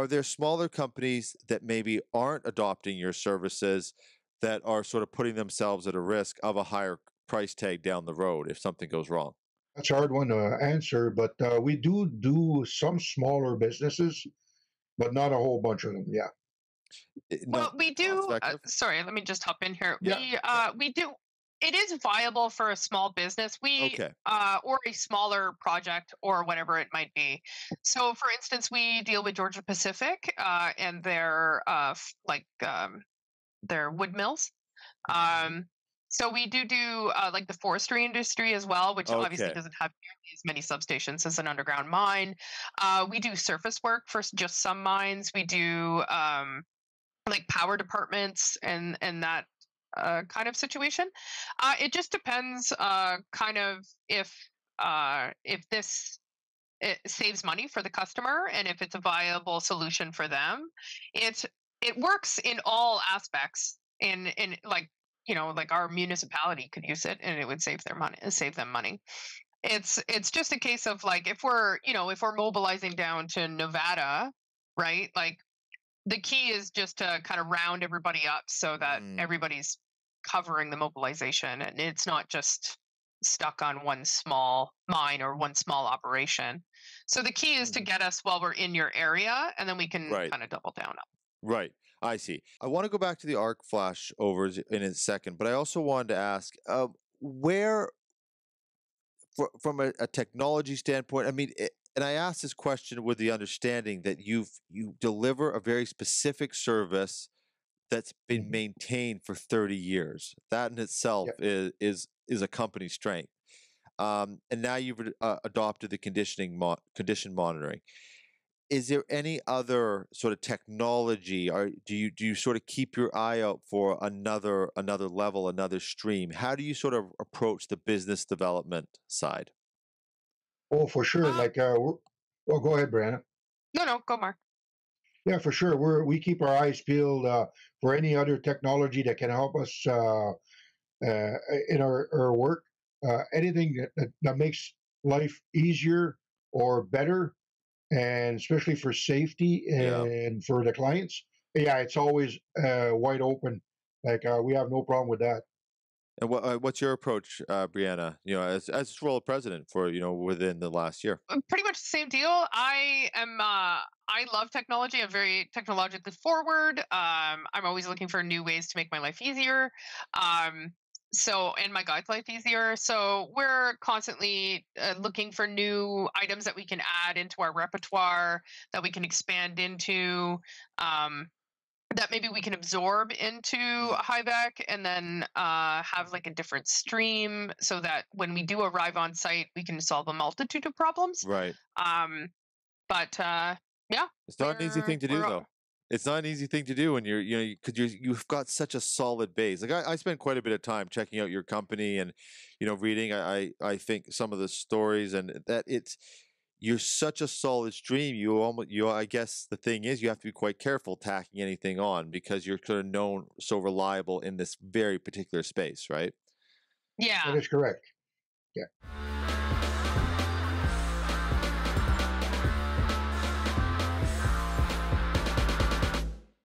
are there smaller companies that maybe aren't adopting your services that are sort of putting themselves at a risk of a higher price tag down the road if something goes wrong? That's a hard one to answer, but we do some smaller businesses, but not a whole bunch of them. Yeah. Not Well, we cost do. effective? Sorry, let me just hop in here. Yeah. We do. It is viable for a small business. Okay. Or a smaller project or whatever it might be. So, for instance, we deal with Georgia Pacific and their wood mills. Um, so we do like the forestry industry as well, which obviously Okay. doesn't have nearly as many substations as an underground mine. We do surface work for just some mines. We do like power departments and that kind of situation. It just depends, kind of if this it saves money for the customer and if it's a viable solution for them. It works in all aspects. In like like our municipality could use it and it would save them money. It's just a case of like if we're mobilizing down to Nevada, right? Like the key is just to kind of round everybody up so that everybody's covering the mobilization and it's not just stuck on one small mine or one small operation. So the key is to get us while we're in your area and then we can Right. kind of double down. Right. I see. I want to go back to the arc flash overs in a second, but I also wanted to ask where, from a technology standpoint, I mean, and I ask this question with the understanding that you deliver a very specific service that's been Mhm. maintained for 30 years. That in itself Yeah. is a company strength. And now you've adopted the condition monitoring. Is there any other sort of technology, or do you sort of keep your eye out for another level, another stream? How do you sort of approach the business development side? Oh, for sure. Uh, Like, well, go ahead, Brianna. no, go Mark. Yeah, for sure. We keep our eyes peeled for any other technology that can help us in our work. Anything that makes life easier or better, and especially for safety Yeah. and for the clients. Yeah, it's always wide open. Like we have no problem with that. And what's your approach, Brianna? As role of president for within the last year. Pretty much the same deal. I love technology. I'm very technologically forward. I'm always looking for new ways to make my life easier. And my guide's life easier. So we're constantly looking for new items that we can add into our repertoire, that we can expand into, that maybe we can absorb into Highvec and then have like a different stream so that when we do arrive on site, we can solve a multitude of problems. Right. Yeah, It's not an easy thing to do, though. It's not an easy thing to do when you've got such a solid base. Like I spent quite a bit of time checking out your company and reading. I think some of the stories and that you're such a solid stream. I guess the thing is you have to be quite careful tacking anything on because you're sort of known so reliable in this very particular space, right? Yeah. That is correct. Yeah.